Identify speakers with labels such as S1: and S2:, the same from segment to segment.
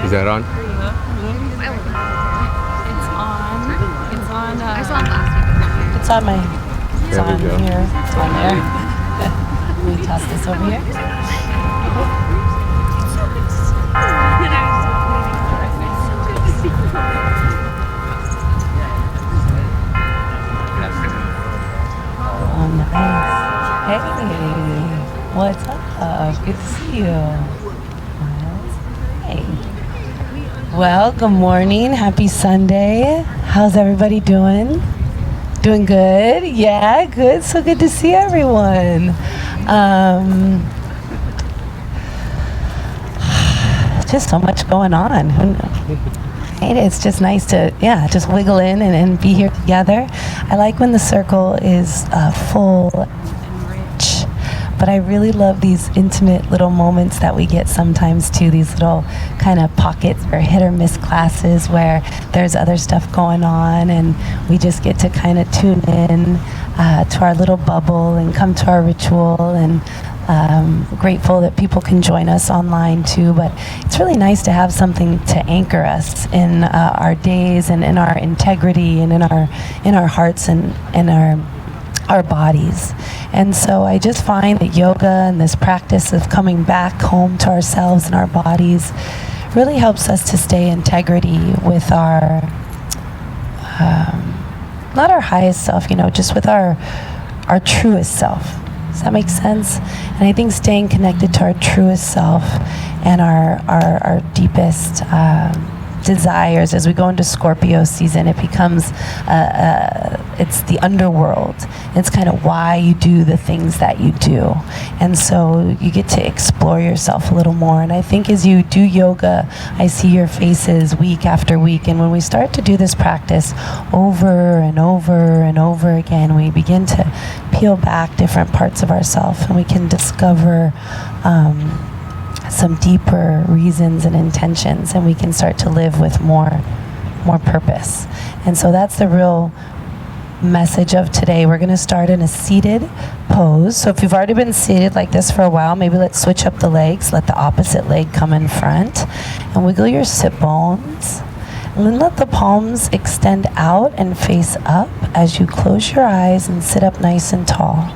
S1: Is that on?
S2: It's on.
S3: I saw it last week.
S2: It's on my. It's
S1: There we
S2: on
S1: go.
S2: here. It's on there. Let me toss this over here. Oh, nice. Hey, what's up? Good to see you. Hey. Well, good morning. Happy Sunday. How's everybody doing? Doing good? Yeah, good. So good to see everyone. Just so much going on. Right? It's just nice to, just wiggle in and be here together. I like when the circle is full and rich, but I really love these intimate little moments that we get sometimes too, these little kind of pockets or hit or miss classes where there's other stuff going on and we just get to kind of tune in to our little bubble and come to our ritual, and grateful that people can join us online too, but it's really nice to have something to anchor us in our days and in our integrity and in our hearts and in our bodies. And so I just find that yoga and this practice of coming back home to ourselves and our bodies really helps us to stay in integrity with our not our highest self, just with our truest self. Does that make sense? And I think staying connected to our truest self and our deepest desires as we go into Scorpio season, it becomes it's the underworld. It's kind of why you do the things that you do, and so you get to explore yourself a little more. And I think as you do yoga, I see your faces week after week, and when we start to do this practice over and over and over again, we begin to peel back different parts of ourselves, and we can discover some deeper reasons and intentions, and we can start to live with more purpose. And so that's the real message of today. We're going to start in a seated pose. So if you've already been seated like this for a while, maybe let's switch up the legs. Let the opposite leg come in front and wiggle your sit bones. And then let the palms extend out and face up as you close your eyes and sit up nice and tall.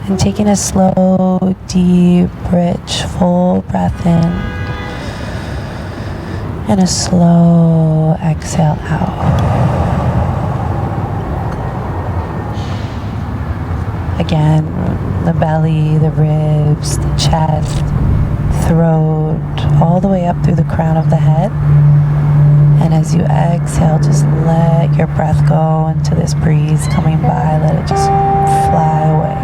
S2: And taking a slow, deep, rich, full breath in. And a slow exhale out. Again, the belly, the ribs, the chest, throat, all the way up through the crown of the head. And as you exhale, just let your breath go into this breeze coming by. Let it just fly away.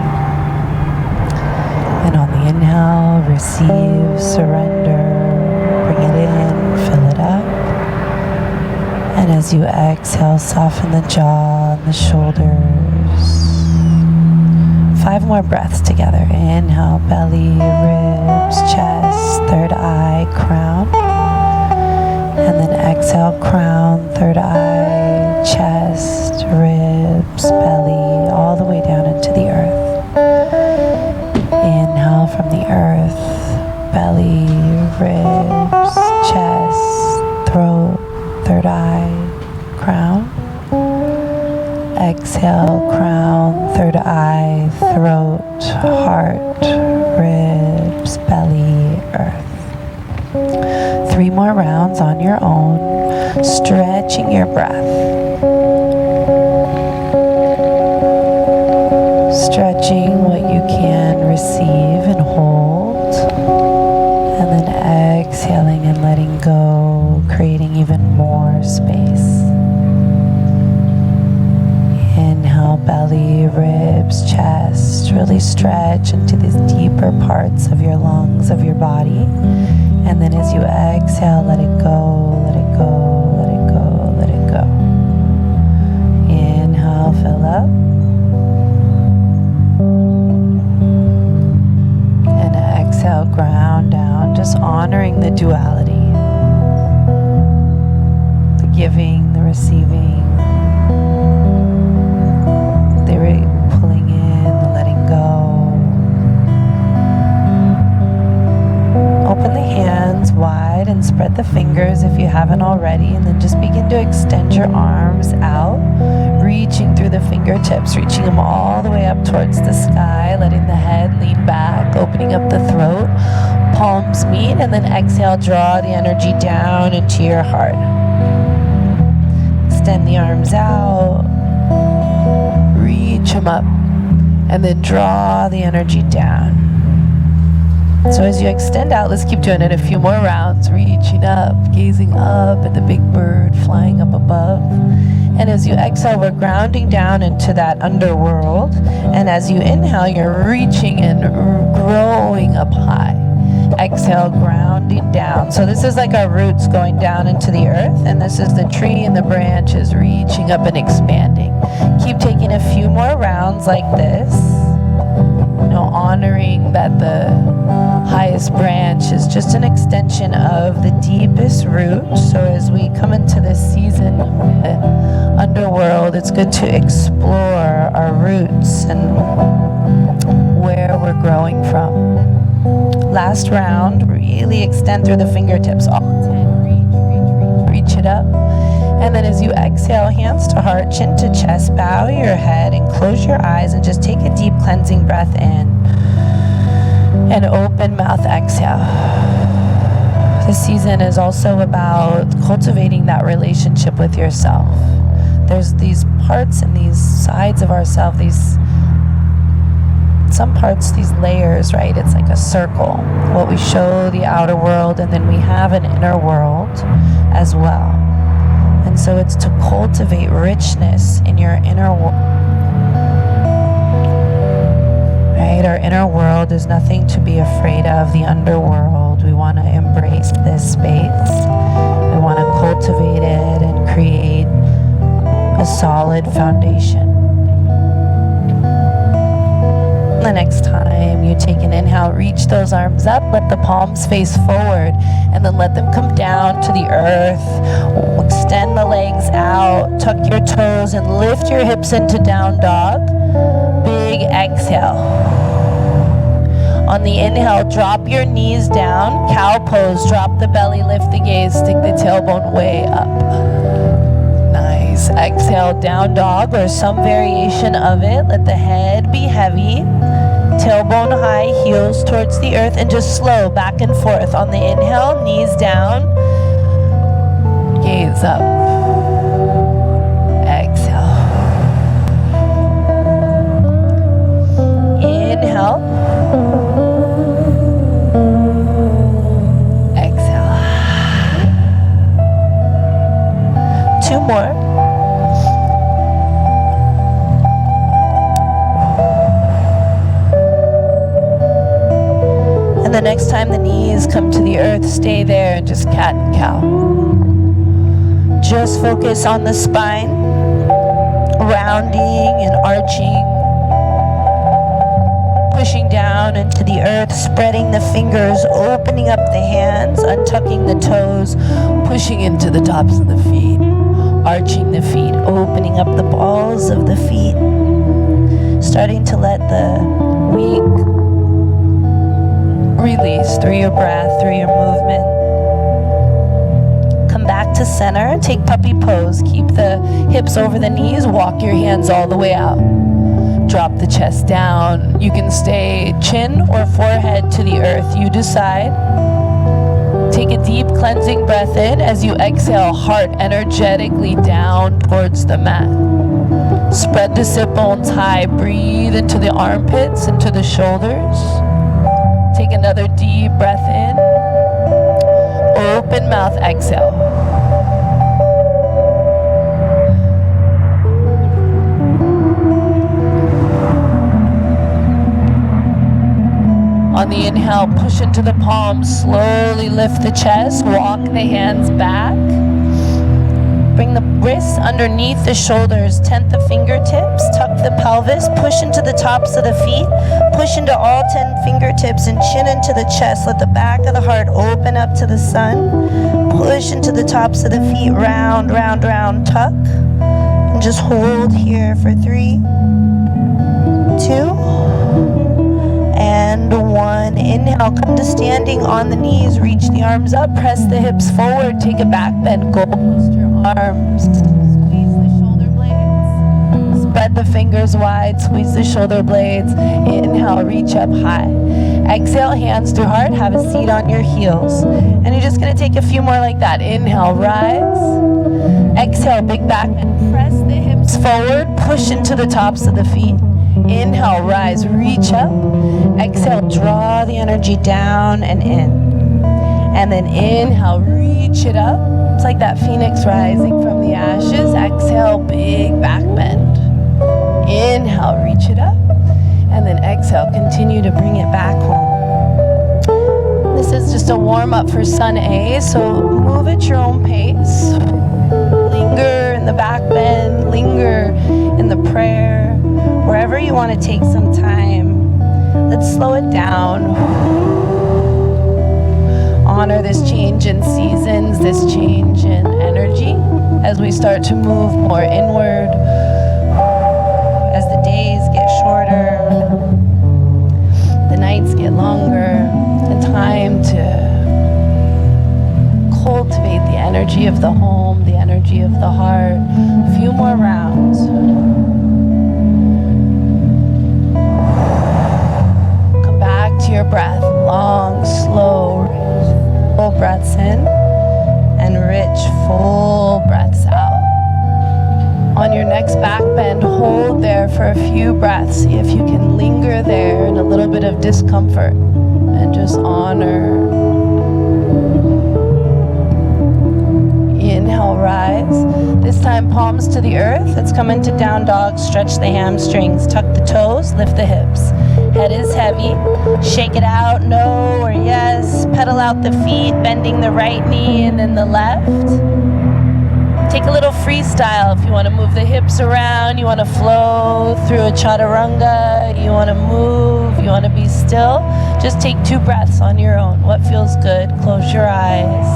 S2: And on the inhale, receive, surrender, bring it in, fill it up. And as you exhale, soften the jaw and the shoulders. 5 more breaths together. Inhale, belly, ribs, chest, third eye, crown. And then exhale, crown, third eye, chest, ribs, belly, all the way down into the earth. Inhale from the earth, belly, ribs, chest, throat, third eye, crown. Exhale, crown, third eye, throat, heart, ribs, belly, earth. 3 more rounds on your own, stretching your breath. Stretching what you can receive and hold. And then exhaling and letting go, creating even more space. Inhale, belly, ribs, chest. Really stretch into these deeper parts of your lungs, of your body. And then as you exhale, let it go, let it go, let it go, let it go. Inhale, fill up. And exhale, ground down, just honoring the duality. The giving, the receiving. Pulling in, the letting go. Open the hands wide. your arms out, reaching through the fingertips, reaching them all the way up towards the sky, letting the head lean back, opening up the throat, palms meet, and then exhale, draw the energy down into your heart. Extend the arms out, reach them up, and then draw the energy down. So as you extend out, let's keep doing it a few more rounds, reaching up, gazing up at the big bird flying up above. And as you exhale, we're grounding down into that underworld. And as you inhale, you're reaching and growing up high. Exhale, grounding down. So this is like our roots going down into the earth, and this is the tree and the branches reaching up and expanding. Keep taking a few more rounds like this, honoring that the highest branch is just an extension of the deepest root. So as we come into this season of the underworld, it's good to explore our roots and where we're growing from. Last round, really extend through the fingertips, all 10, reach it up. And then as you exhale, hands to heart, chin to chest, bow your head and close your eyes and just take a deep cleansing breath in. And open mouth exhale. This season is also about cultivating that relationship with yourself. There's these parts and these sides of ourselves, some parts, these layers, right? It's like a circle. What we show the outer world, and then we have an inner world as well. And so it's to cultivate richness in your inner world. Right? Our inner world is nothing to be afraid of. The underworld, we want to embrace this space. We want to cultivate it and create a solid foundation. The next time you take an inhale, reach those arms up, let the palms face forward, and then let them come down to the earth. Extend the legs out, tuck your toes, and lift your hips into down dog. Big exhale. On the inhale, drop your knees down, cow pose, drop the belly, lift the gaze, stick the tailbone way up. Nice. Exhale, down dog or some variation of it. Let the head be heavy, tailbone high, heels towards the earth, and just slow back and forth. On the inhale, knees down, gaze up. Exhale. Inhale. Exhale. Two more. And the next time the knees come to the earth, stay there and just cat and cow. Just focus on the spine, rounding and arching, pushing down into the earth, spreading the fingers, opening up the hands, untucking the toes, pushing into the tops of the feet, arching the feet, opening up the balls of the feet, starting to let the weak release through your breath, through your movement. Come back to center, take puppy pose, keep the hips over the knees, walk your hands all the way out. Drop the chest down. You can stay chin or forehead to the earth, you decide. Take a deep cleansing breath in. As you exhale, heart energetically down towards the mat. Spread the sit bones high, breathe into the armpits, into the shoulders. Take another deep breath in. Open mouth, exhale. On the inhale, push into the palms, slowly lift the chest, walk the hands back. Bring the wrists underneath the shoulders, tent the fingertips, tuck the pelvis, push into the tops of the feet, push into all 10 fingertips and chin into the chest. Let the back of the heart open up to the sun. Push into the tops of the feet, round, round, round, tuck. And just hold here for 3, 2, and 1. Inhale, come to standing on the knees, reach the arms up, press the hips forward, take a back bend, close your arms. Spread the fingers wide, squeeze the shoulder blades. Inhale, reach up high. Exhale, hands to heart, have a seat on your heels. And you're just gonna take a few more like that. Inhale, rise. Exhale, big back bend. Press the hips forward, push into the tops of the feet. Inhale, rise, reach up. Exhale, draw the energy down and in. And then inhale, reach it up. It's like that phoenix rising from the ashes. Exhale, big back bend. Inhale, reach it up. And then exhale, continue to bring it back home. This is just a warm up for Sun A, so move at your own pace. Linger in the back bend, linger in the prayer. Wherever you want to take some time, let's slow it down. Honor this change in seasons, this change in energy as we start to move more inward, as the days get shorter, the nights get longer, and time to cultivate the energy of the home, the energy of the heart. A few more rounds. Come back to your breath, long, slow, full breaths in, and rich, full breaths out. On your next back bend, hold there for a few breaths. See if you can linger there in a little bit of discomfort and just honor. Inhale, rise. This time, palms to the earth. Let's come into down dog. Stretch the hamstrings, tuck the toes, lift the hips. Head is heavy. Shake it out, no or yes. Pedal out the feet, bending the right knee and then the left. Take a little freestyle if you want to move the hips around, you want to flow through a chaturanga, you want to move, you want to be still. Just take 2 breaths on your own. What feels good? Close your eyes.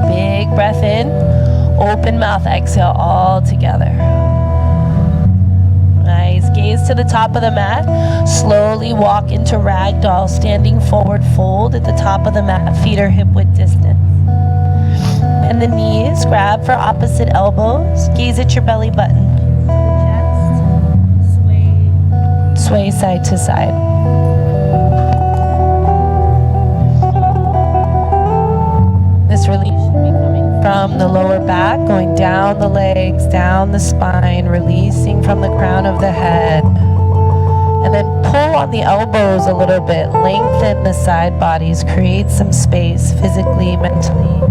S2: Big breath in, open mouth, exhale all together. Nice. Gaze to the top of the mat. Slowly walk into ragdoll, standing forward fold at the top of the mat. Feet are hip width distance. Bend the knees. Grab for opposite elbows. Gaze at your belly button. Chest. Sway side to side. This release should be coming from the lower back, going down the legs, down the spine, releasing from the crown of the head. And then pull on the elbows a little bit, lengthen the side bodies, create some space physically, mentally,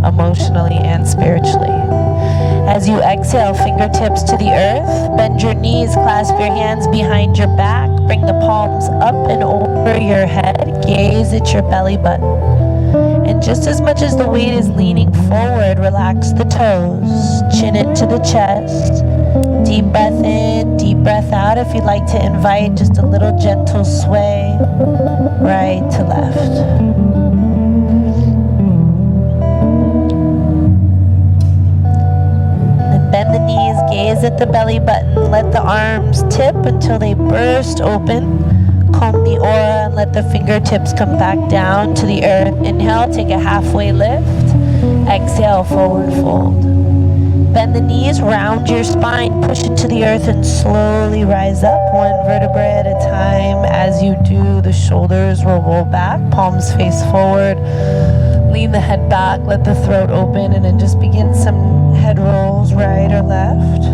S2: emotionally, and spiritually. As you exhale, fingertips to the earth, bend your knees, clasp your hands behind your back, bring the palms up and over your head, gaze at your belly button. And just as much as the weight is leaning forward, relax the toes, chin into the chest. Deep breath in, deep breath out. If you'd like to invite just a little gentle sway, right to left. And bend the knees, gaze at the belly button. Let the arms tip until they burst open. Comb the aura and let the fingertips come back down to the earth. Inhale, take a halfway lift. Exhale, forward fold. Bend the knees, round your spine, push into the earth and slowly rise up, 1 vertebrae at a time. As you do, the shoulders will roll back, palms face forward. Lean the head back, let the throat open, and then just begin some head rolls, right or left.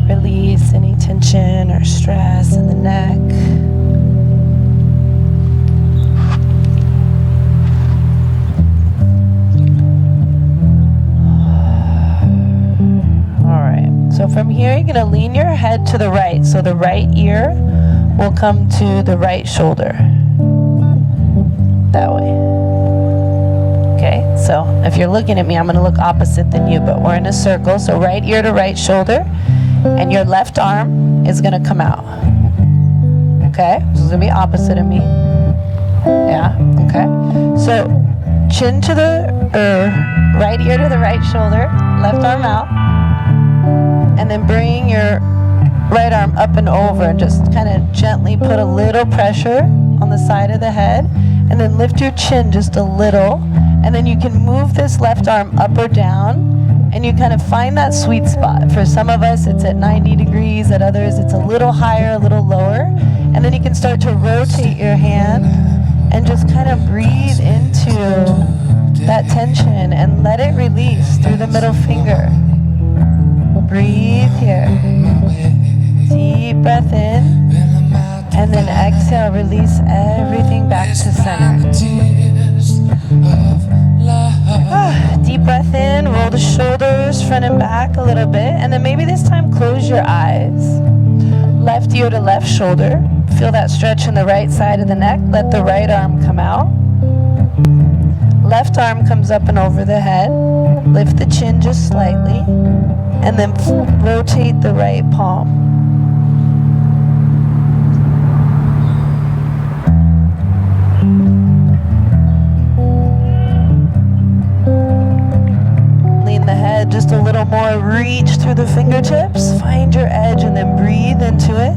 S2: Release any tension or stress in the neck. All right, so from here, you're gonna lean your head to the right. So the right ear will come to the right shoulder. That way. Okay, so if you're looking at me, I'm gonna look opposite than you, but we're in a circle. So right ear to right shoulder. And your left arm is gonna come out. Okay, this is gonna be opposite of me. Yeah, okay. So chin to the, right ear to the right shoulder, left arm out. And then bring your right arm up and over and just kind of gently put a little pressure on the side of the head And then lift your chin just a little. And then you can move this left arm up or down. And you kind of find that sweet spot. For some of us, it's at 90 degrees. At others, it's a little higher, a little lower. And then you can start to rotate your hand and just kind of breathe into that tension and let it release through the middle finger. Breathe here. Deep breath in. And then exhale, release everything back to center. Deep breath in, roll the shoulders front and back a little bit, and then maybe this time close your eyes. Left ear to left shoulder. Feel that stretch in the right side of the neck. Let the right arm come out. Left arm comes up and over the head. Lift the chin just slightly, and then rotate the right palm. Just a little more, reach through the fingertips, find your edge, and then breathe into it.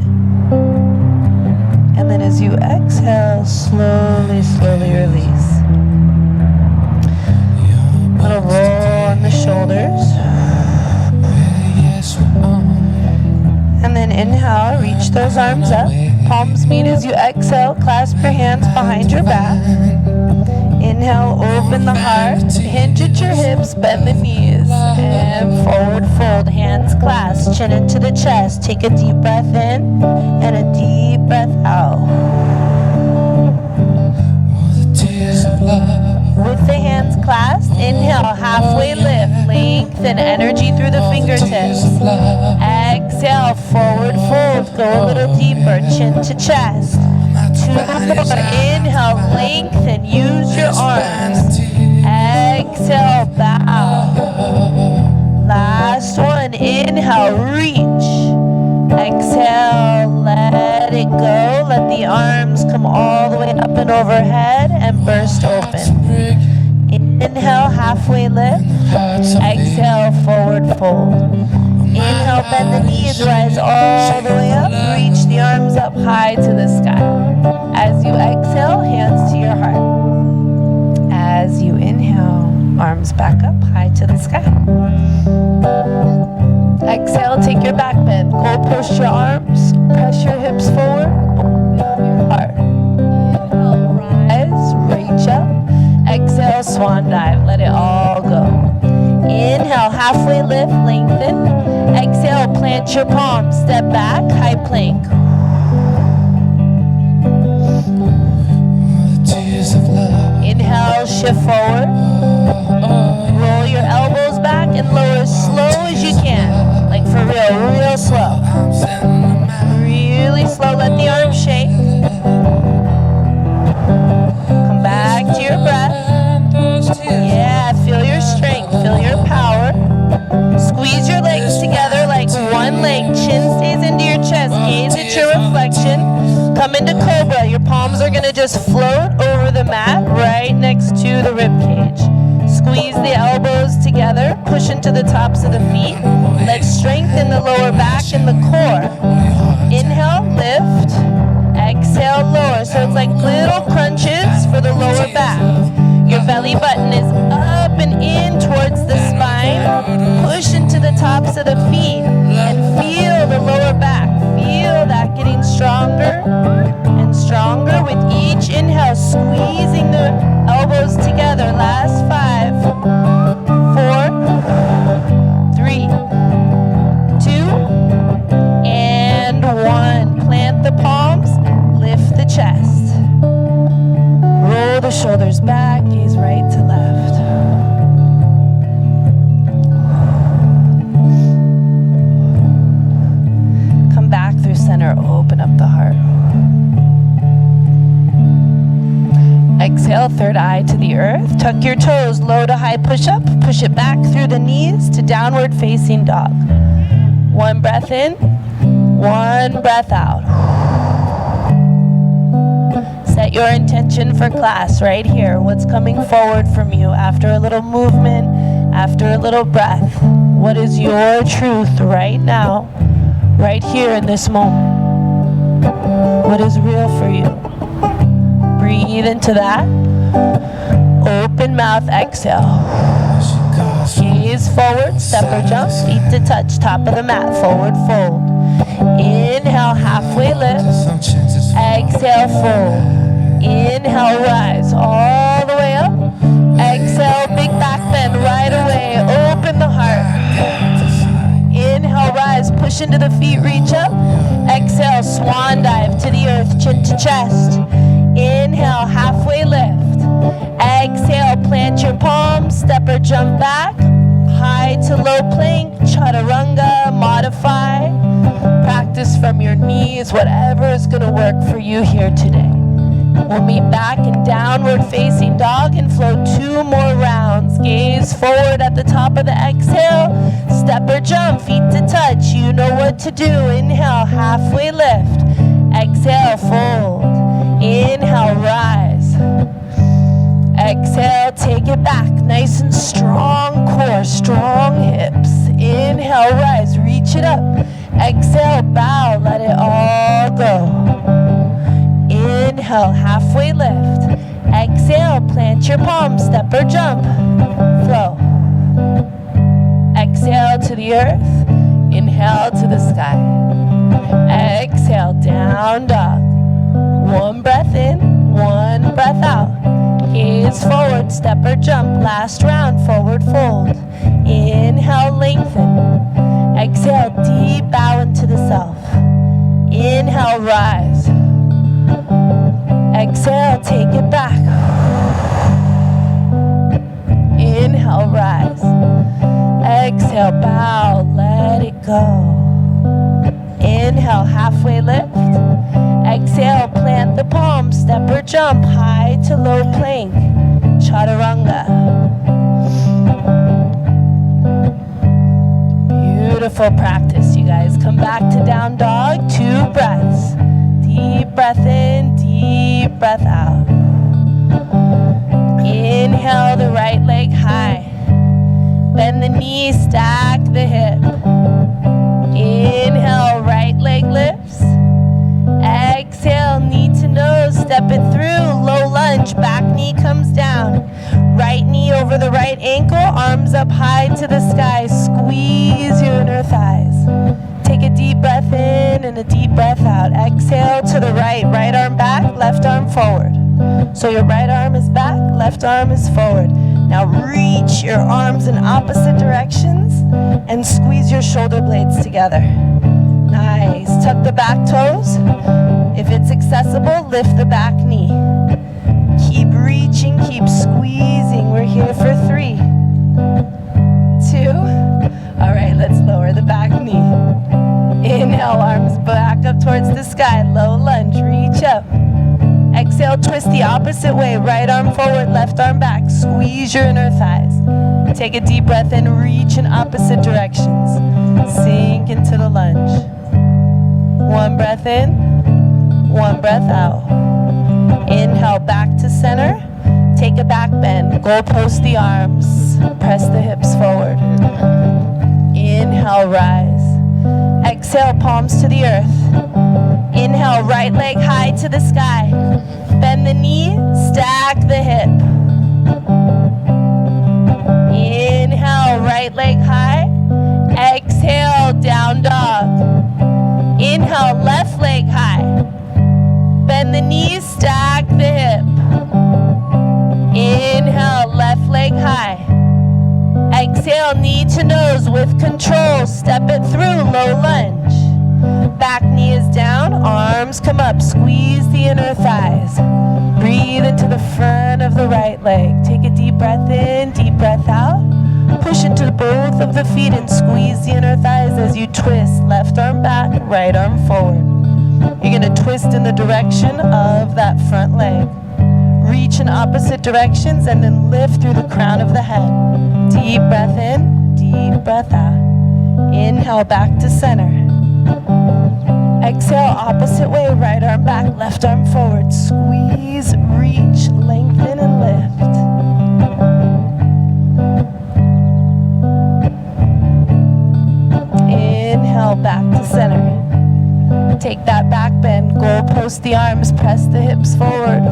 S2: And then as you exhale, slowly, slowly release. Little roll on the shoulders. And then inhale, reach those arms up. Palms meet as you exhale, clasp your hands behind your back. Inhale, open the heart, hinge at your hips, bend the knees, and forward fold, hands clasped, chin into the chest. Take a deep breath in, and a deep breath out. With the hands clasped, inhale, halfway lift, lengthen energy through the fingertips. Exhale, forward fold, go a little deeper, chin to chest. 2 more, inhale, lengthen, use your arms. Exhale, bow. Last one, inhale, reach. Exhale, let it go. Let the arms come all the way up and overhead and burst open. Inhale, halfway lift. Exhale, forward fold. Inhale, bend the knees, rise all the way up. Reach the arms up high to the sky. As you exhale, hands to your heart. As you inhale, arms back up high to the sky. Exhale, take your back bend. Goal push your arms. Press your hips forward. Heart. Inhale, rise, reach up. Exhale, swan dive. Let it all go. Inhale, halfway lift, lengthen. Exhale, plant your palms. Step back, high plank. Inhale, shift forward. Roll your elbows back and lower as slow as you can. Like for real, real slow. Really slow, let the arms shake. Come back to your breath. Yeah, feel your strength, feel your power. Squeeze your legs together like one leg. Chin stays into your chest, gaze at your reflection. Come into cobra. Your palms are gonna just float over the mat right next to the rib cage. Squeeze the elbows together, push into the tops of the feet. Let's strengthen the lower back and the core. Inhale, lift. Exhale, lower. So it's like little crunches for the lower back. Your belly button is up and in towards the spine. Push into the tops of the feet and feel the lower back. Feel that getting stronger and stronger with each inhale, squeezing the elbows together. Last 5, 4, 3, 2, and 1. Plant the palms, lift the chest. Roll the shoulders back, gaze right to left. Come back through center, open up the heart. Exhale, third eye to the earth. Tuck your toes, low to high push up. Push it back through the knees to downward facing dog. 1 breath in, 1 breath out. Set your intention for class right here. What's coming forward from you after a little movement, after a little breath? What is your truth right now, right here in this moment? What is real for you? Breathe into that. Open mouth, exhale. Gaze forward, step or jump, feet to touch, top of the mat, forward fold. Inhale, halfway lift. Exhale, fold. Inhale, rise all the way up. Exhale, big back bend right away. Open the heart. Inhale, rise, push into the feet, reach up. Exhale, swan dive to the earth, chin to chest. Inhale, halfway lift. Exhale, plant your palms, step or jump back. High to low plank, chaturanga, modify. Practice from your knees, whatever is going to work for you here today. We'll meet back in downward facing dog and flow 2 more rounds. Gaze forward at the top of the exhale. Step or jump, feet to touch. You know what to do. Inhale, halfway lift. Exhale, fold. Inhale, rise. Exhale, take it back. Nice and strong core, strong hips. Inhale, rise, reach it up. Exhale, bow, let it all go. Inhale, halfway lift. Exhale, plant your palms, step or jump. Flow. Exhale to the earth. Inhale to the sky. Exhale, down dog. 1 breath in, 1 breath out. Gaze forward, step or jump. Last round, forward fold. Inhale, lengthen. Exhale, deep bow into the self. Inhale, rise. Exhale, take it back. Inhale, rise. Exhale, bow, let it go. Inhale, halfway lift. Exhale, plant the palms, step or jump, high to low plank, chaturanga. Beautiful practice, you guys. Come back to down dog, 2 breaths. Deep breath in, deep breath out. Inhale the right leg high. Bend the knee, stack the hip. Inhale, right leg lifts. Exhale, knee to nose, step it through. Low lunge, back knee comes down. Right knee over the right ankle, arms up high to the sky. Squeeze your inner thighs. Take a deep breath in and a deep breath out. Exhale to the right, right arm back, left arm forward. So your right arm is back, left arm is forward. Now reach your arms in opposite directions and squeeze your shoulder blades together. Nice. Tuck the back toes. If it's accessible, lift the back knee. Keep reaching, keep squeezing. We're here for 3, 2. All right, let's lower the back knee. Inhale, arms back up towards the sky. Low lunge, reach up. Exhale, twist the opposite way. Right arm forward, left arm back. Squeeze your inner thighs. Take a deep breath in, reach in opposite directions. Sink into the lunge. 1 breath in, 1 breath out. Inhale, back to center. Take a back bend. Goalpost the arms. Press the hips forward. Inhale, rise. Exhale, palms to the earth. Inhale, right leg high to the sky. Bend the knee, stack the hip. Inhale, right leg high. Exhale, down dog. Inhale, left leg high. Bend the knees, stack the hip. Inhale, left leg high. Exhale, knee to nose with control. Step it through, low lunge. Back knee is down, arms come up. Squeeze the inner thighs. Breathe into the front of the right leg. Take a deep breath in, deep breath out. Push into both of the feet and squeeze the inner thighs as you twist. Left arm back, right arm forward. You're going to twist in the direction of that front leg. Reach in opposite directions and then lift through the crown of the head. Deep breath in, deep breath out. Inhale, back to center. Exhale, opposite way, right arm back, left arm forward. Squeeze, reach, lengthen, and lift. Inhale, back to center. Take that back bend, goalpost close the arms, press the hips forward.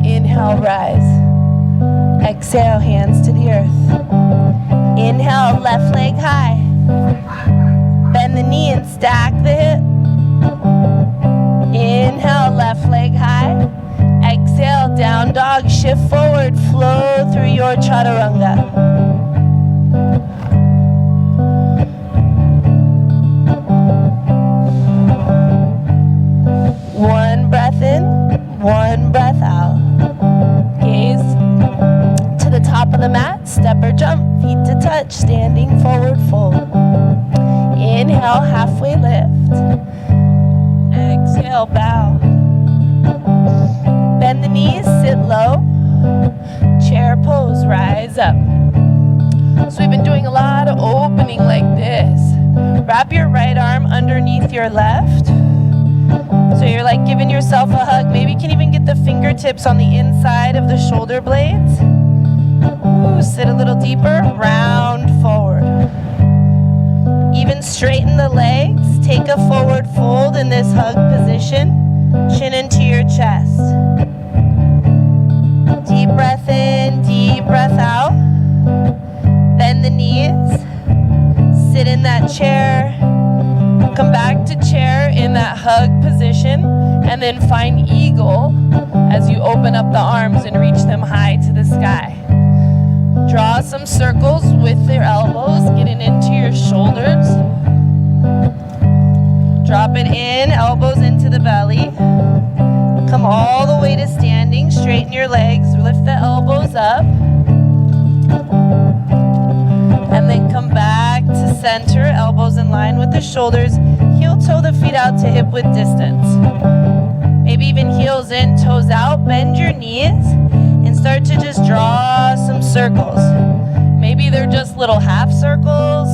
S2: Inhale, rise. Exhale, hands to the earth. Inhale, left leg high. Bend the knee and stack the hip. Inhale, left leg high. Exhale, down dog, shift forward, flow through your chaturanga. One breath in, one breath out. Gaze to the top of the mat, step or jump, feet to touch, standing forward fold. Inhale, halfway lift. Exhale, bow. Bend the knees, sit low. Chair pose, rise up. So we've been doing a lot of opening like this. Wrap your right arm underneath your left. So you're like giving yourself a hug. Maybe you can even get the fingertips on the inside of the shoulder blades. Ooh, sit a little deeper, round forward. Even straighten the legs. Take a forward fold in this hug position. Chin into your chest. Deep breath in, deep breath out. Bend the knees. Sit in that chair. Come back to chair in that hug position, and then find eagle as you open up the arms and reach them high to the sky. Draw some circles with your elbows, getting into your shoulders. Drop it in, elbows into the belly. Come all the way to standing, straighten your legs, lift the elbows up. And then come back to center, elbows in line with the shoulders. Heel toe the feet out to hip width distance. Maybe even heels in, toes out. Bend your knees and start to just draw some circles. Maybe they're just little half circles.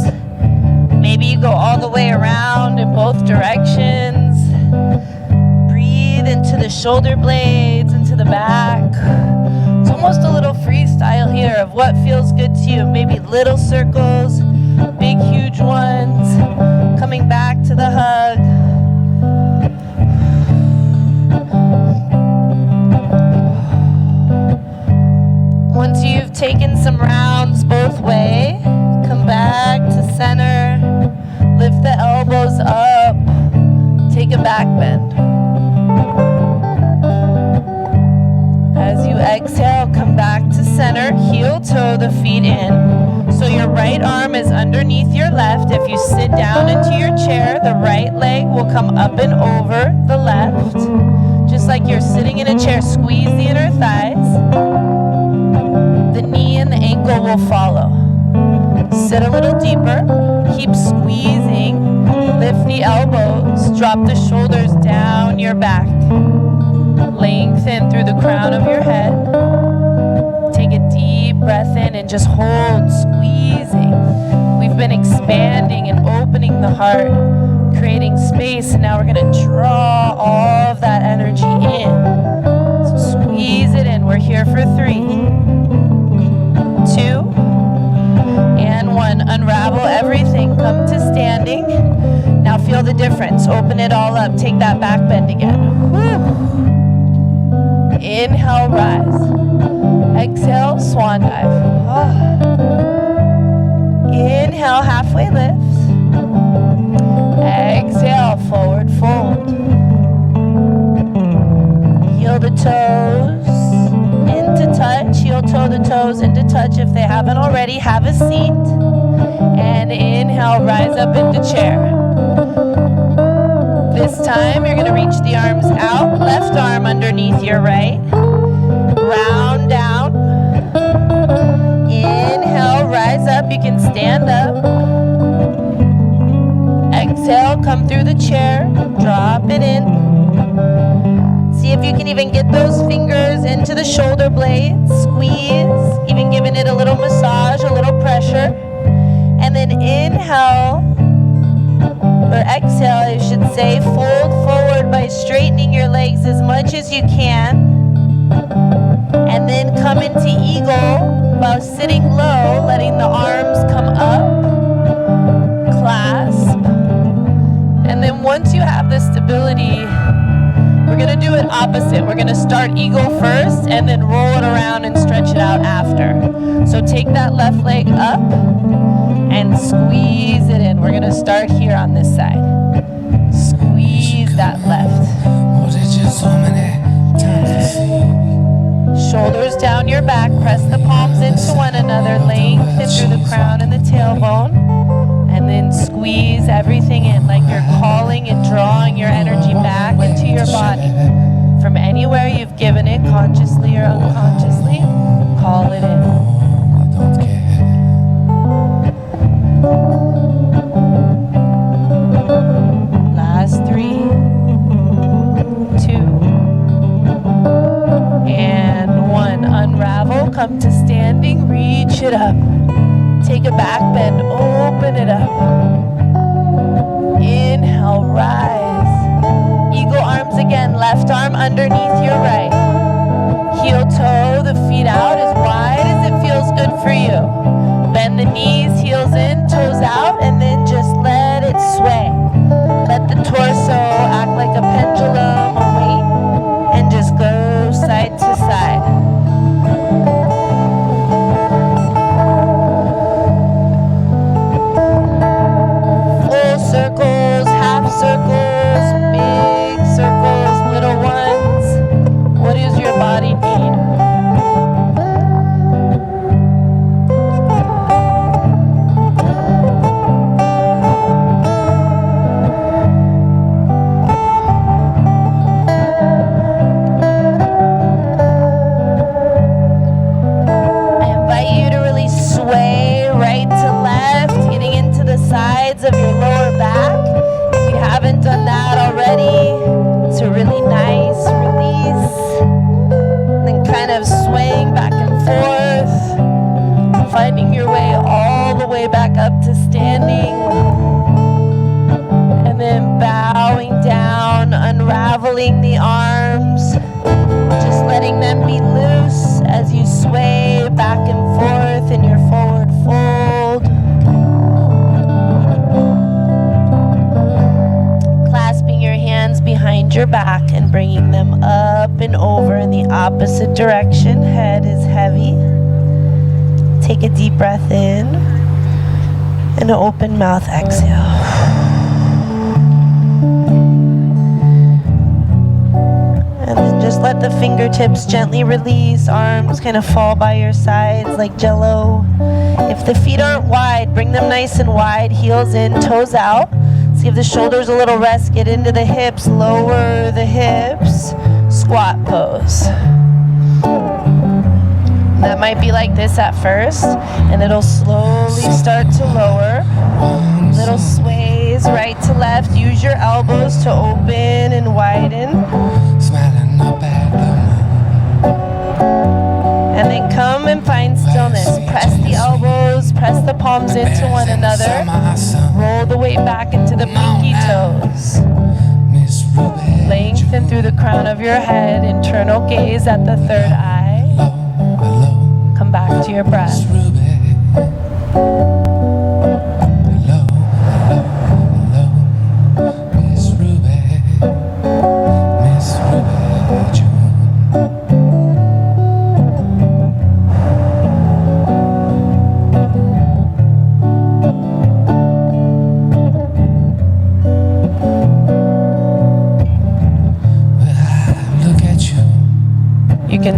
S2: Maybe you go all the way around in both directions. Breathe into the shoulder blades, into the back. It's almost a little freestyle here of what feels good to you. Maybe little circles, big, huge ones. Coming back to the hug. Once you've taken some rounds both way, come back to center. Lift the elbows up. Take a back bend. As you exhale, come back to center, heel toe the feet in. So your right arm is underneath your left. If you sit down into your chair, the right leg will come up and over the left. Just like you're sitting in a chair, squeeze the inner thighs. The knee and the ankle will follow. Sit a little deeper, keep squeezing, lift the elbows, drop the shoulders down your back. Lengthen through the crown of your head. Take a deep breath in and just hold, squeezing. We've been expanding and opening the heart, creating space, and now we're going to draw all of that energy in. So squeeze it in. We're here for 3, 2, and 1. Unravel everything. Come to standing. Now feel the difference. Open it all up. Take that back bend again. Whew. Inhale, rise. Exhale, swan dive. Inhale, halfway lift. Exhale, forward fold. Heel the toes into touch. Heel toe the toes into touch if they haven't already. Have a seat. And inhale, rise up into chair. This time, you're going to reach the arms out. Left arm underneath your right. Round down. Inhale, rise up. You can stand up. Exhale, come through the chair. Drop it in. See if you can even get those fingers into the shoulder blades. Squeeze. Even giving it a little massage, a little pressure. And then inhale. Or exhale, I should say, fold forward by straightening your legs as much as you can. And then come into eagle while sitting low, letting the arms come up. Clasp. And then once once you have the stability, we're gonna do it opposite. We're gonna start eagle first and then roll it around and stretch it out after. So take that left leg up and squeeze it in. We're gonna start here on this side. Squeeze that left. Shoulders down your back, press the palms into one another, lengthen through the crown and the tailbone, and then squeeze everything in like you're calling and drawing your energy back into your body. From anywhere you've given it, consciously or unconsciously, call it in. Last 3, 2, and 1. Unravel, come to standing, reach it up. Take a back bend, open it up. Inhale, rise. Eagle arms again, left arm underneath your right. Heel toe, the feet out as wide as it feels good for you. Bend the knees, heels in, toes out, and then just let it sway. Let the torso act like a pendulum or weight, and just go side to side. Circles, half circles, big circles, little ones. What does your body need? I invite you to really sway right to left, getting into the sides of your lower back. If you haven't done that already, it's a really nice release. And then kind of swaying back and forth, finding your way all the way back up to standing. And then bowing down, unraveling the arms, just letting them be loose as you sway back and forth in your forward fold. Behind your back and bringing them up and over in the opposite direction. Head is heavy. Take a deep breath in and an open mouth exhale. And then just let the fingertips gently release. Arms kind of fall by your sides like jello. If the feet aren't wide, bring them nice and wide. Heels in, toes out. Give the shoulders a little rest, get into the hips, lower the hips, squat pose. That might be like this at first, and it'll slowly start to lower. Little sways right to left, use your elbows to open and widen. And then come and find stillness. Press the elbows, press the palms into one another. Roll the weight back into the pinky toes. Lengthen through the crown of your head. Internal gaze at the third eye. Come back to your breath.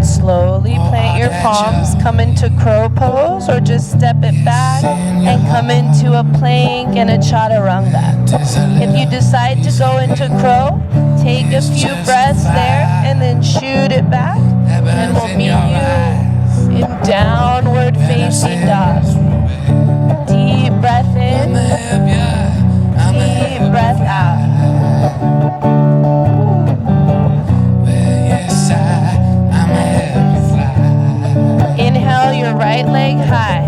S2: Slowly plant your palms, come into crow pose, or just step it back and come into a plank and a chaturanga. If you decide to go into crow, take a few breaths there and then shoot it back, and we'll meet you in downward facing dog. Deep breath in, deep breath out. Inhale your right leg high.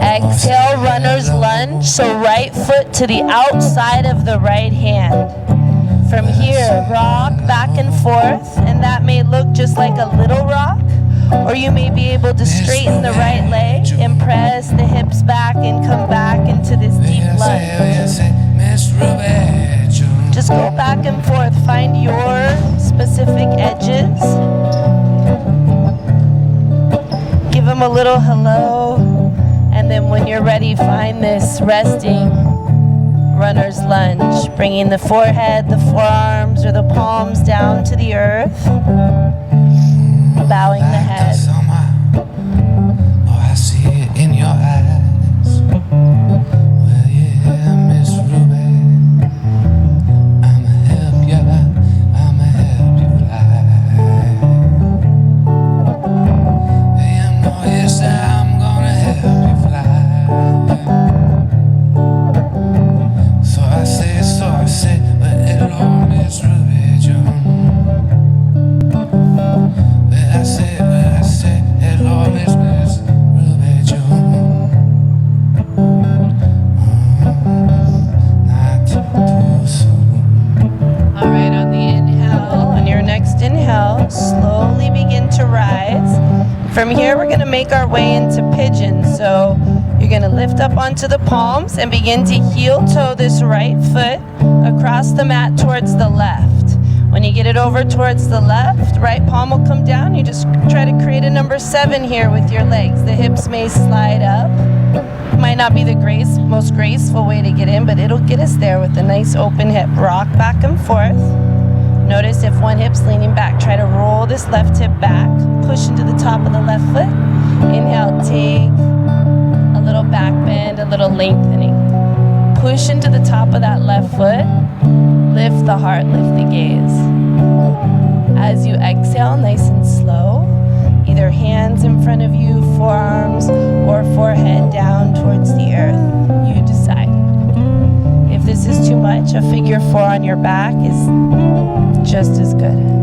S2: Exhale, runner's lunge. So right foot to the outside of the right hand. From here, rock back and forth, and that may look just like a little rock, or you may be able to straighten the right leg and press the hips back and come back into this deep lunge. Just go back and forth. Find your specific edges. Give them a little hello. And then when you're ready, find this resting runner's lunge. Bringing the forehead, the forearms, or the palms down to the earth. Bowing the head.
S1: Oh, I see it in your eyes. Well, yeah, Miss Ruby, I'ma help you fly. Yeah, no, yes, I'm gonna help you fly. So I say, well, hello, Miss Ruby June. I say, hello, Miss Ruby June. Not too soon.
S2: All right, on the inhale, on your next inhale, slowly begin to rise. From here, we're going to make our way into pigeon. So you're going to lift up onto the palms and begin to heel toe this right foot across the mat towards the left. When you get it over towards the left, right palm will come down. You just try to create a number 7 here with your legs. The hips may slide up. Might not be the most graceful way to get in, but it'll get us there with a nice open hip. Rock back and forth. Notice if one hip's leaning back, try to roll this left hip back. Push into the top of the left foot. Inhale, take a little back bend, a little lengthening. Push into the top of that left foot. Lift the heart, lift the gaze. As you exhale, nice and slow, either hands in front of you, forearms, or forehead down towards the earth. You decide. If this is too much, a figure 4 on your back is just as good.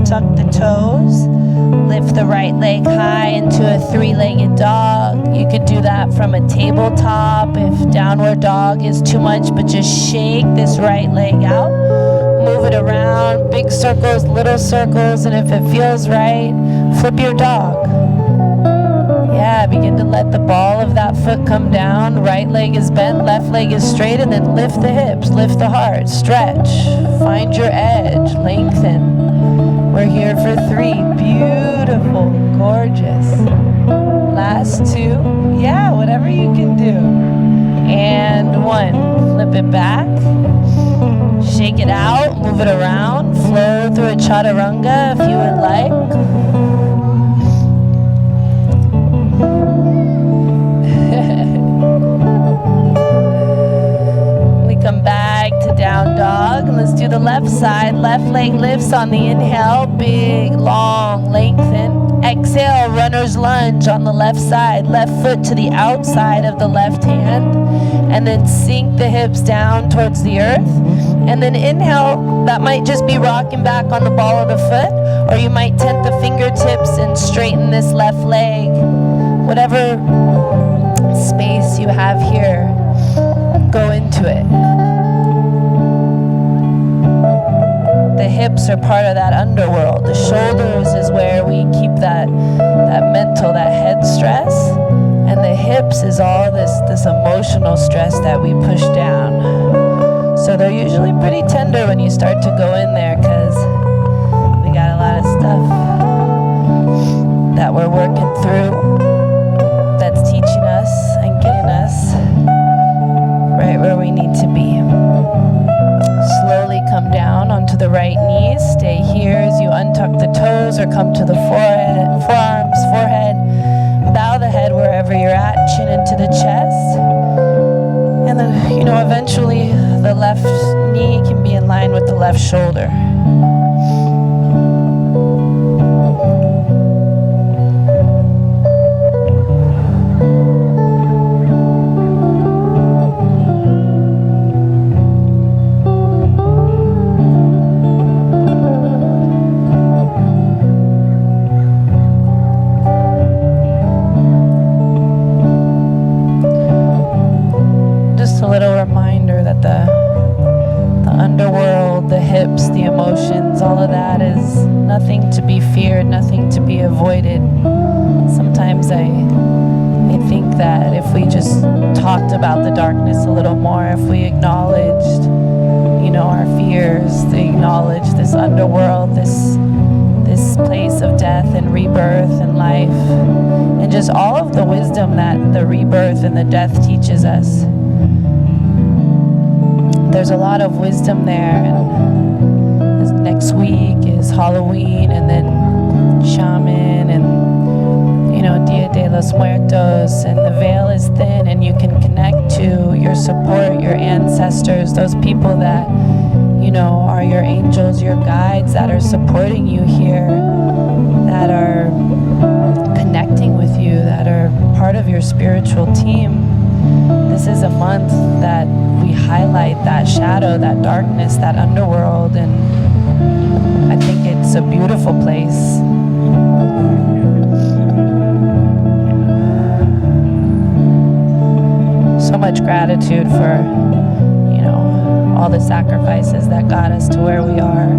S2: Tuck the toes, lift the right leg high into a 3-legged dog. You could do that from a tabletop if downward dog is too much, but just shake this right leg out. Move it around, big circles, little circles, and if it feels right, flip your dog. Yeah, begin to let the ball of that foot come down. Right leg is bent, left leg is straight, and then lift the hips, lift the heart, stretch. Find your edge, lengthen. We're here for 3. Beautiful, gorgeous. Last 2. Yeah, whatever you can do. And 1. Flip it back. Shake it out. Move it around. Flow through a chaturanga if you would like. Come back to down dog, and let's do the left side. Left leg lifts on the inhale, big, long, lengthen. Exhale, runner's lunge on the left side, left foot to the outside of the left hand, and then sink the hips down towards the earth. And then inhale, that might just be rocking back on the ball of the foot, or you might tent the fingertips and straighten this left leg. Whatever space you have here. Go into it. The hips are part of that underworld. The shoulders is where we keep that mental, that head stress. And the hips is all this emotional stress that we push down. So they're usually pretty tender when you start to go in there, because we got a lot of stuff that we're working through that's teaching us and getting us right where we need to be. Slowly come down onto the right knees. Stay here as you untuck the toes or come to the forearms, forehead. Bow the head wherever you're at, chin into the chest. And then, eventually the left knee can be in line with the left shoulder. A little reminder that the underworld, the hips, the emotions, all of that is nothing to be feared, nothing to be avoided. Sometimes I think that if we just talked about the darkness a little more, if we acknowledged, our fears, they acknowledge this underworld, this place of death and rebirth and life, and just all of the wisdom that the rebirth and the death teaches us. There's a lot of wisdom there, and next week is Halloween, and then Shaman, and Dia de los Muertos, and the veil is thin, and you can connect to your support, your ancestors, those people that are your angels, your guides that are supporting you here, that are connecting with you, that are part of your spiritual team. This is a month that we highlight that shadow, that darkness, that underworld, and I think it's a beautiful place. So much gratitude for, all the sacrifices that got us to where we are.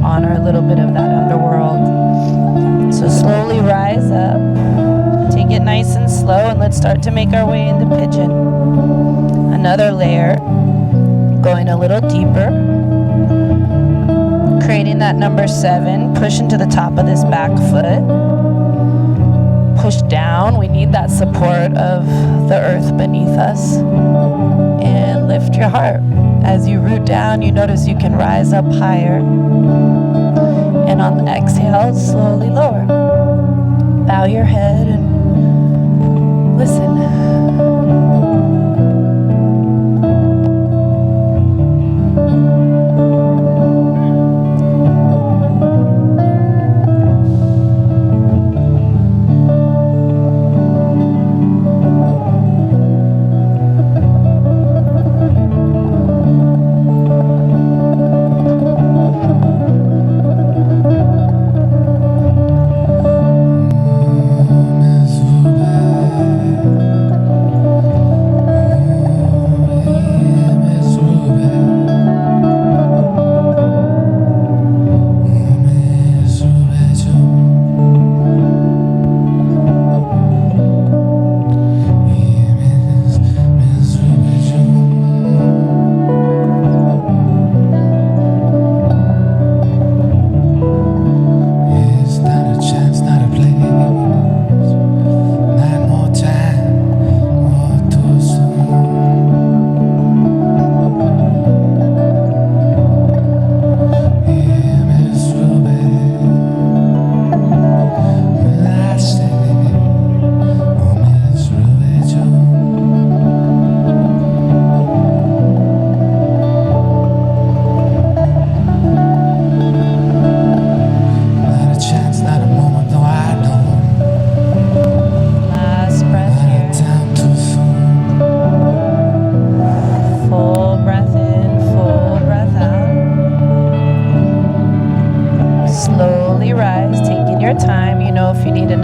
S2: Honor a little bit of that underworld. So slowly rise up, take it nice and slow, and let's start to make our way into pigeon. Another layer, going a little deeper, creating that number 7, push into the top of this back foot, push down. We need that support of the earth beneath us, and lift your heart. As you root down, you notice you can rise up higher. And on the exhale, slowly lower. Bow your head and listen.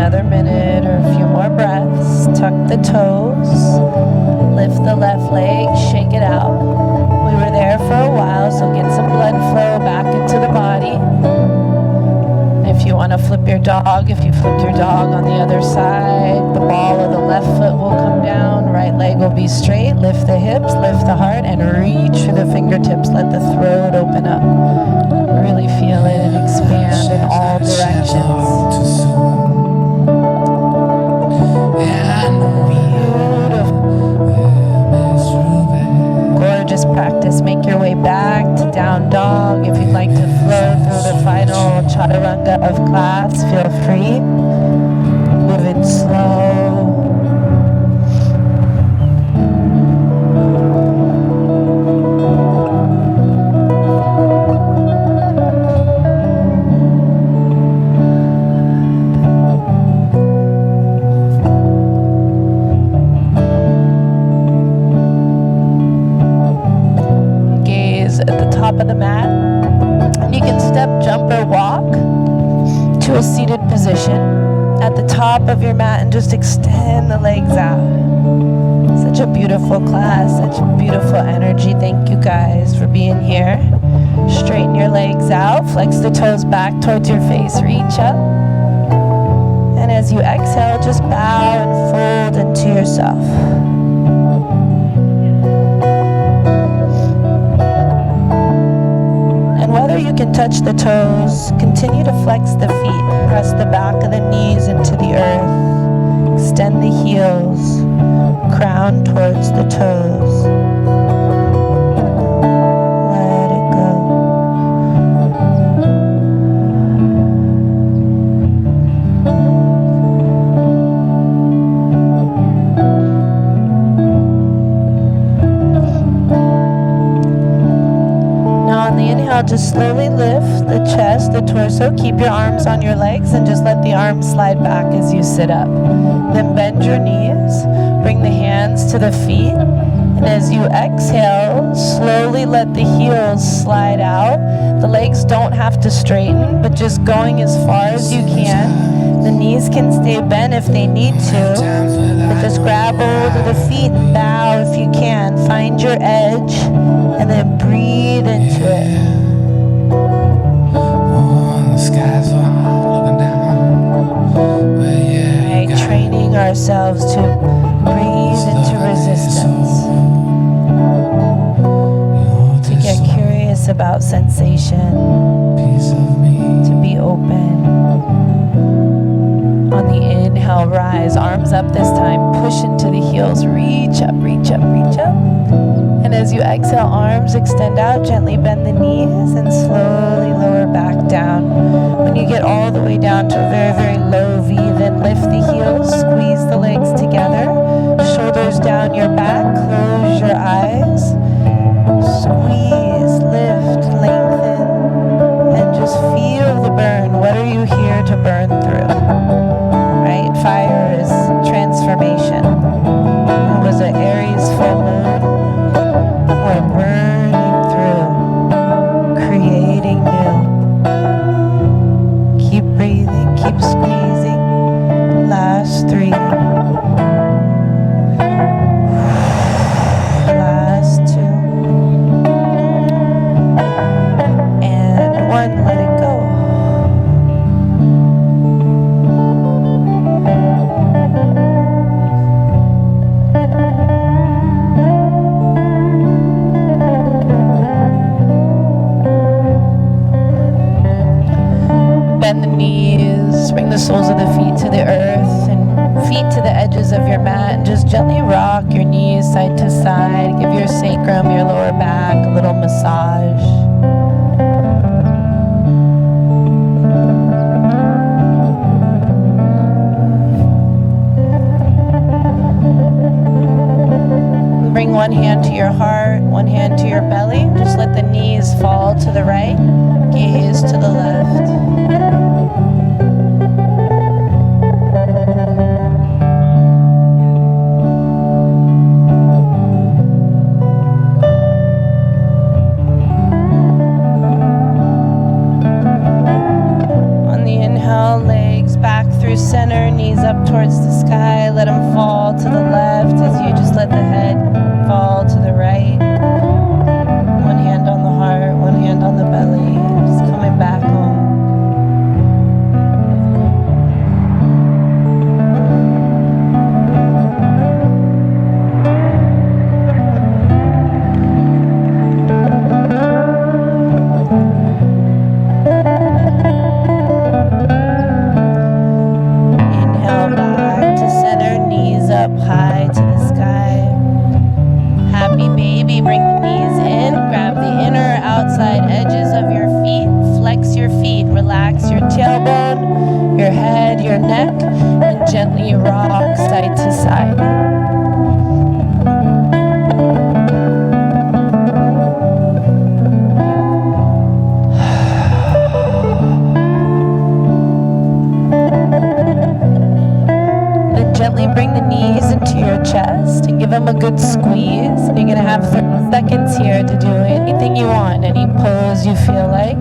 S2: another minute or a few more breaths. Tuck the toes, lift the left leg, shake it out. We were there for a while, so get some blood flow back into the body. If you want to flip your dog, if you flipped your dog on the other side, the ball of the left foot will come down, right leg will be straight. Lift the hips, lift the heart, and reach for the fingertips. Let the throat open up. Really feel it and expand in all directions. Gorgeous practice. Make your way back to down dog. If you'd like to flow through the final chaturanga of class, feel free. Move it slow. Of the mat, and you can step, jump, or walk to a seated position at the top of your mat and just extend the legs out. Such a beautiful class, such beautiful energy. Thank you guys for being here. Straighten your legs out, flex the toes back towards your face, reach up, and as you exhale, just bow and fold into yourself. Whether you can touch the toes, continue to flex the feet, press the back of the knees into the earth, extend the heels, crown towards the toes. Let it go. Just slowly lift the chest, the torso. Keep your arms on your legs and just let the arms slide back as you sit up. Then bend your knees, bring the hands to the feet, and as you exhale, slowly let the heels slide out. The legs don't have to straighten, but just going as far as you can. The knees can stay bent if they need to, but just grab hold of the feet and bow if you can. Find your edge and then breathe into it. Right, training ourselves to breathe into resistance, to get curious about sensation, to be open. On the inhale, rise, arms up this time, push into the heels, reach up, reach up, reach up. And as you exhale, arms extend out, gently bend the knees and slowly lower back down. When you get all the way down to a very, very low V, then lift the heels, squeeze the legs together, shoulders down your back, close your eyes, squeeze, lift, lengthen, and just feel the burn. What are you here to burn through? Right? Fire is transformation. It was an Aries full moon. We're burning through, creating new. Keep breathing, keep squeezing. Last 3. Last 2. And 1, let it go. Bend the knees, bring the soles of the feet to the earth and feet to the edges of your mat, and just gently rock your knees side to side. Give your sacrum, your lower back a little massage. Bring one hand to your heart, one hand to your belly. Just let the knees fall to the right, gaze to the left. On the inhale, legs back through center, knees knees up towards the sky. Let them fall to the left as you just let the head fall to the right. One hand on the heart, one hand on the belly. Just coming back home. High to the sky. Happy baby, bring the knees in, grab the inner outside edges of your feet, flex your feet, relax your tailbone, your head, your neck, and gently rock side to side. Gently bring the knees into your chest and give them a good squeeze. And you're going to have 30 seconds here to do anything you want, any pose you feel like.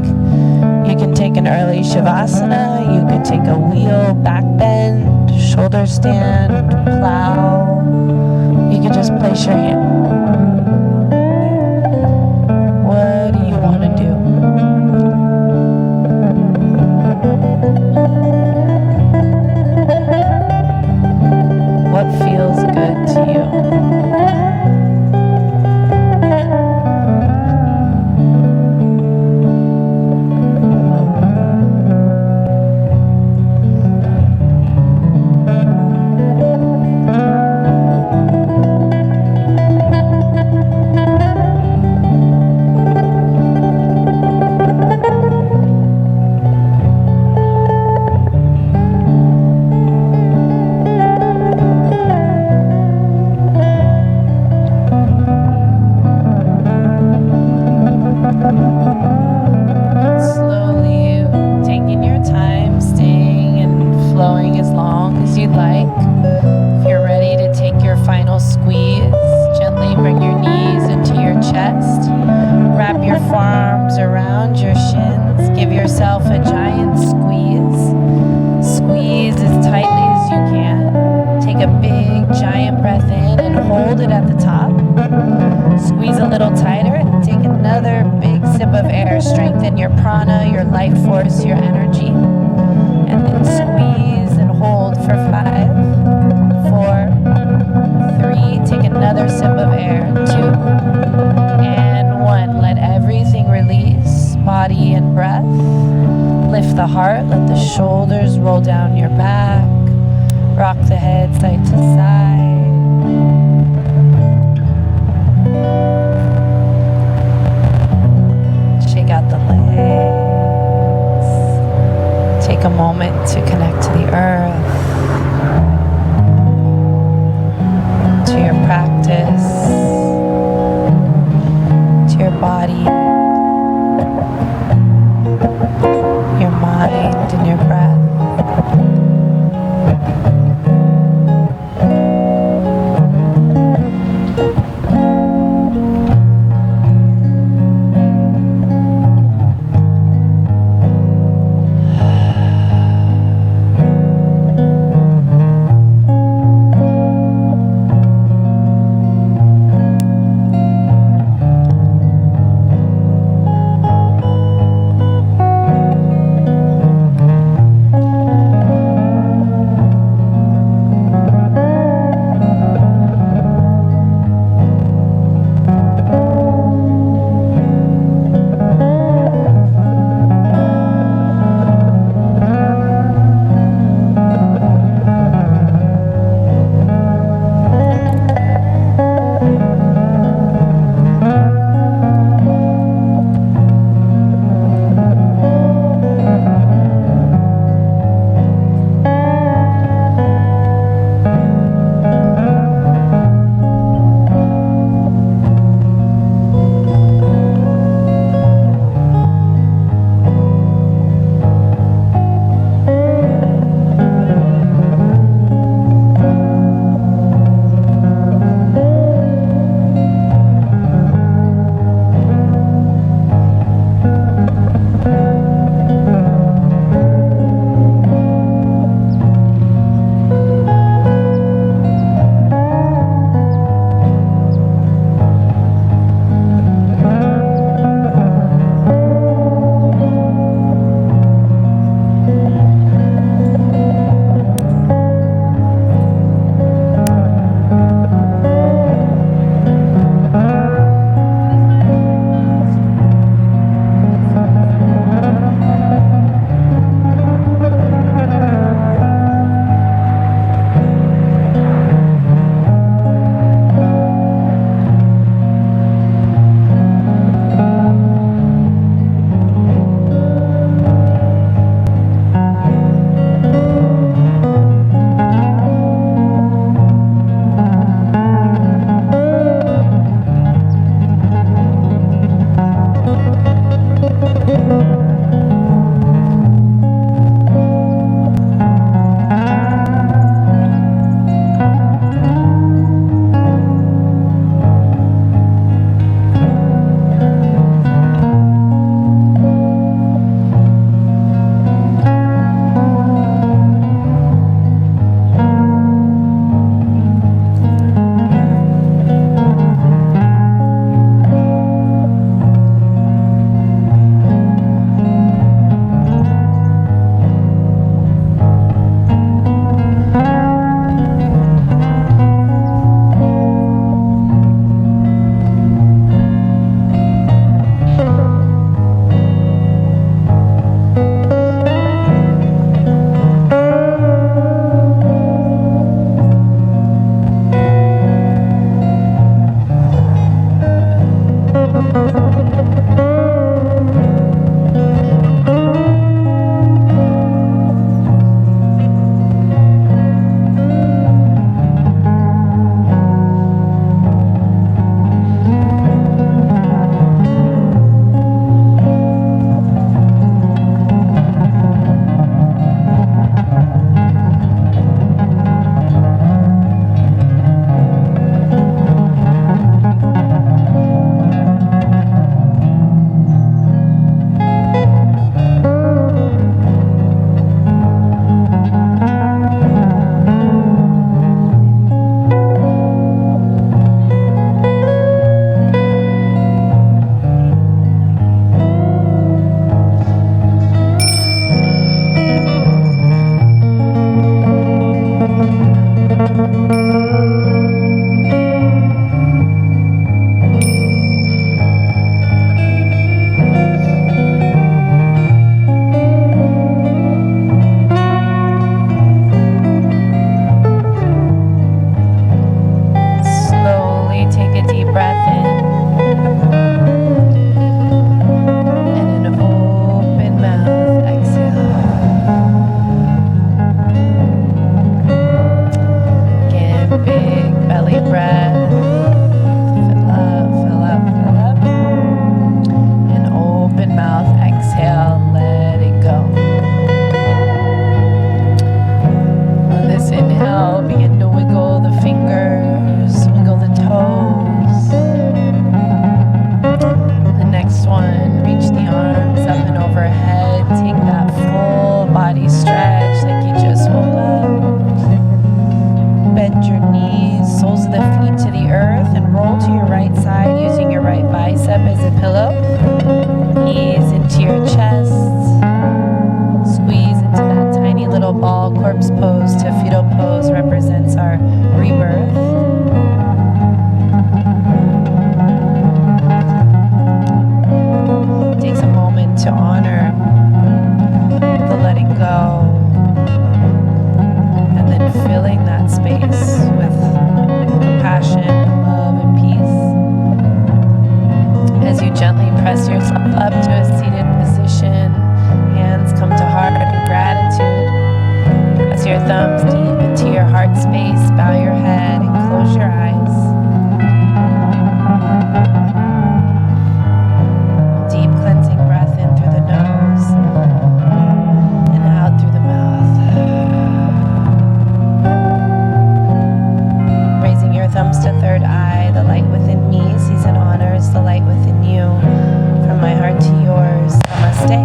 S2: You can take an early Shavasana, you can take a wheel, back bend, shoulder stand, plow. You can just place your hand. What do you want to do? What feels good to you? The heart, let the shoulders roll down your back, rock the head side to side. Shake out the legs. Take a moment to connect to the earth, to your practice, to your body, your mind, and your breath. Slowly take a deep breath in. And an open mouth, exhale. Again, big belly breath. Fill up, fill up, fill up. And open mouth, exhale, let it go. On this inhale, begin to wiggle the fingers, wiggle the toes. The next one, reach the arms up and overhead. Take that full body stretch like you just woke up. Bend your knees, soles of the feet to the earth, and roll to your right side using your right bicep as a pillow. Ease into your chest. Squeeze into that tiny little ball. Corpse pose to fetal pose represents our rebirth. Takes a moment to honor the letting go, and then filling that space with compassion, love, and peace. As you gently press yourself up to a seated position, hands come to heart in gratitude. Press your thumbs deep into your heart space, bow your head, and close your eyes. Deep cleansing breath in through the nose and out through the mouth. Raising your thumbs to third eye, the light within me sees and honors the light within you. From my heart to yours, namaste.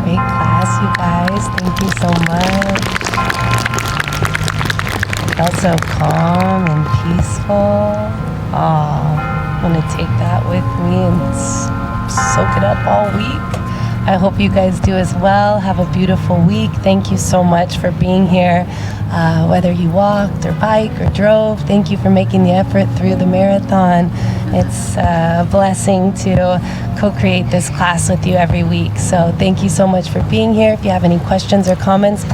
S2: Great class, you guys. Thank you so much. Felt so calm and peaceful. I'm going to take that with me and soak it up all week. I hope you guys do as well. Have a beautiful week. Thank you so much for being here. Whether you walked or biked or drove, thank you for making the effort through the marathon. It's a blessing to co-create this class with you every week. So thank you so much for being here. If you have any questions or comments,